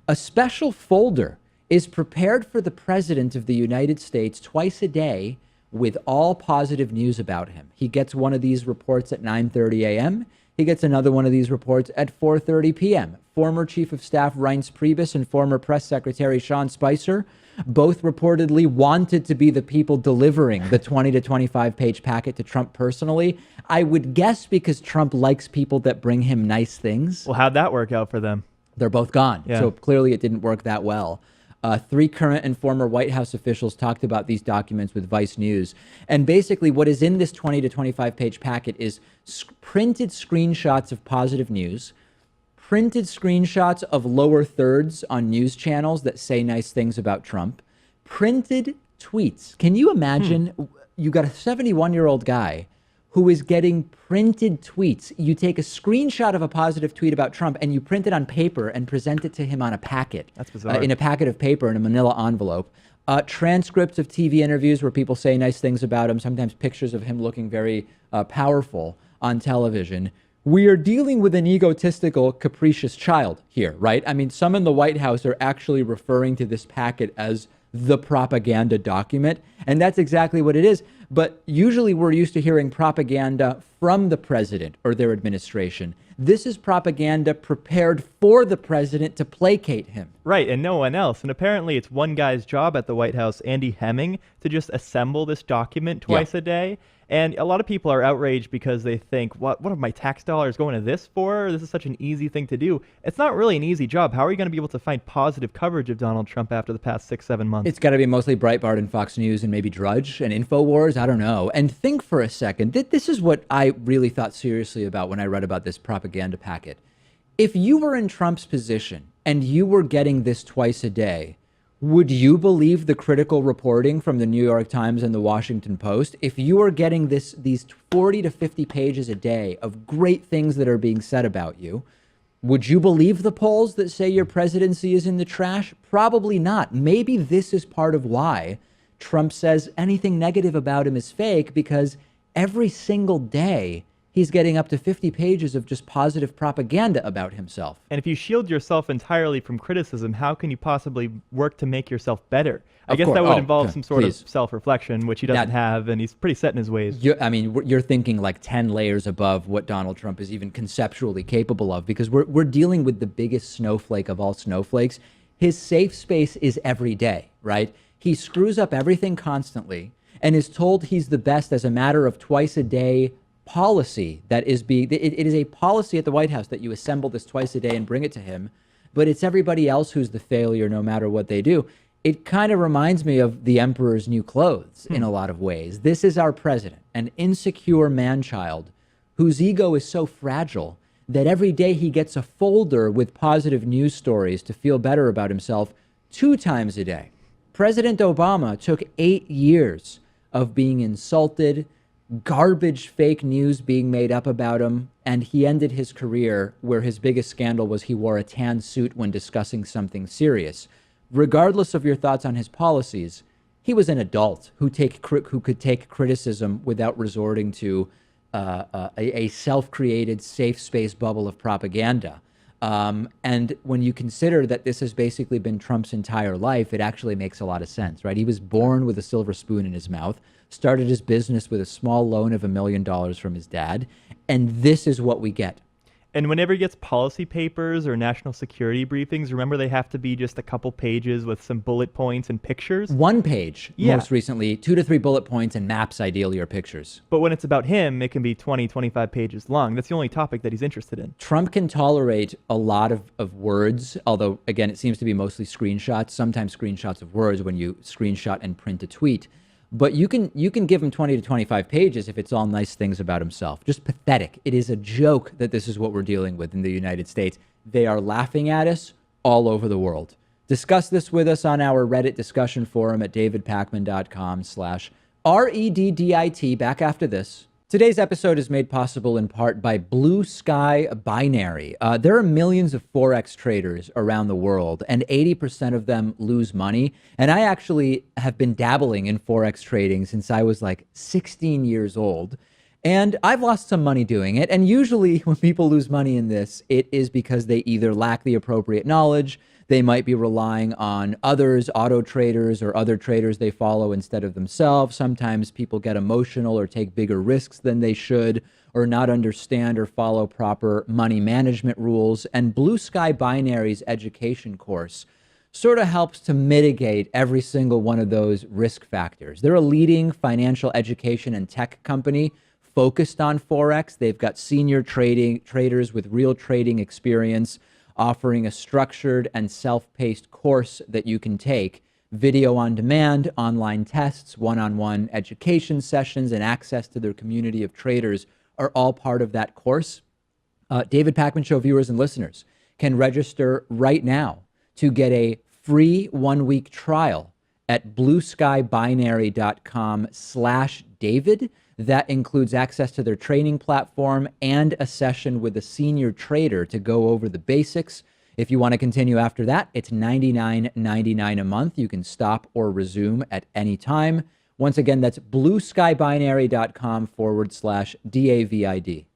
A special folder is prepared for the president of the United States twice a day with all positive news about him. He gets one of these reports at 9:30 a.m. He gets another one of these reports at 4:30 p.m. Former Chief of Staff Reince Priebus and former Press Secretary Sean Spicer both reportedly wanted to be the people delivering the 20 to 25 page packet to Trump personally. I would guess because Trump likes people that bring him nice things. Well, how'd that work out for them? They're both gone. Yeah. So clearly it didn't work that well. Three current and former White House officials talked about these documents with Vice News. And basically what is in this 20 to 25 page packet is printed screenshots of positive news, printed screenshots of lower thirds on news channels that say nice things about Trump, printed tweets. Can you imagine you got a 71-year-old guy who is getting printed tweets? You take a screenshot of a positive tweet about Trump and you print it on paper and present it to him on a packet. That's bizarre. In a packet of paper in a manila envelope. Transcripts of TV interviews where people say nice things about him, sometimes pictures of him looking very powerful on television. We are dealing with an egotistical, capricious child here, right? I mean, some in the White House are actually referring to this packet as the propaganda document, and that's exactly what it is. But usually we're used to hearing propaganda from the president or their administration. This is propaganda prepared for the president to placate him. Right, and no one else. And apparently it's one guy's job at the White House, Andy Hemming, to just assemble this document twice a day. And a lot of people are outraged because they think, what are my tax dollars going to this for? This is such an easy thing to do. It's not really an easy job. How are you going to be able to find positive coverage of Donald Trump after the past 6-7 months? It's got to be mostly Breitbart and Fox News and maybe Drudge and InfoWars. I don't know. And think for a second, this is what I really thought seriously about when I read about this propaganda packet. If you were in Trump's position and you were getting this twice a day, would you believe the critical reporting from the New York Times and the Washington Post? If you are getting these 40 to 50 pages a day of great things that are being said about you, would you believe the polls that say your presidency is in the trash? Probably not. Maybe this is part of why Trump says anything negative about him is fake, because every single day he's getting up to 50 pages of just positive propaganda about himself. And if you shield yourself entirely from criticism, how can you possibly work to make yourself better? I guess that would involve some sort of self-reflection, which he doesn't have, and he's pretty set in his ways. You're thinking like 10 layers above what Donald Trump is even conceptually capable of, because we're dealing with the biggest snowflake of all snowflakes. His safe space is every day, right? He screws up everything constantly and is told he's the best as a matter of twice a day policy that is it is a policy at the White House that you assemble this twice a day and bring it to him, but it's everybody else who's the failure no matter what they do. It kind of reminds me of the emperor's new clothes in a lot of ways. This is our president, an insecure man-child whose ego is so fragile that every day he gets a folder with positive news stories to feel better about himself 2 times a day. President Obama took 8 years of being insulted, garbage fake news being made up about him, and he ended his career where his biggest scandal was he wore a tan suit when discussing something serious. Regardless of your thoughts on his policies, he was an adult who could take criticism without resorting to a self-created safe space bubble of propaganda. And when you consider that this has basically been Trump's entire life, it actually makes a lot of sense, right? He was born with a silver spoon in his mouth, started his business with a small loan of $1 million from his dad, and this is what we get. And whenever he gets policy papers or national security briefings, remember they have to be just a couple pages with some bullet points and pictures? 1 page, most recently, 2 to 3 bullet points and maps, ideally, or pictures. But when it's about him, it can be 20, 25 pages long. That's the only topic that he's interested in. Trump can tolerate a lot of words, although, again, it seems to be mostly screenshots, sometimes screenshots of words when you screenshot and print a tweet. But you can give him 20 to 25 pages if it's all nice things about himself. Just pathetic. It is a joke that this is what we're dealing with in the United States. They are laughing at us all over the world. Discuss this with us on our Reddit discussion forum at davidpakman.com/REDDIT. Back after this. Today's episode is made possible in part by Blue Sky Binary. There are millions of Forex traders around the world, and 80% of them lose money. And I actually have been dabbling in Forex trading since I was like 16 years old. And I've lost some money doing it. And usually when people lose money in this, it is because they either lack the appropriate knowledge, They might be relying on others, auto traders, or other traders they follow instead of themselves. Sometimes people get emotional or take bigger risks than they should, or not understand or follow proper money management rules. And Blue Sky Binary's education course sort of helps to mitigate every single one of those risk factors. They're a leading financial education and tech company focused on Forex. They've got senior traders with real trading experience offering a structured and self-paced course that you can take. Video on demand, online tests, one-on-one education sessions, and access to their community of traders are all part of that course. David Pakman Show viewers and listeners can register right now to get a free 1-week trial at blueskybinary.com/David. That includes access to their training platform and a session with a senior trader to go over the basics. If you want to continue after that, it's $99.99 a month. You can stop or resume at any time. Once again, that's blueskybinary.com/DAVID.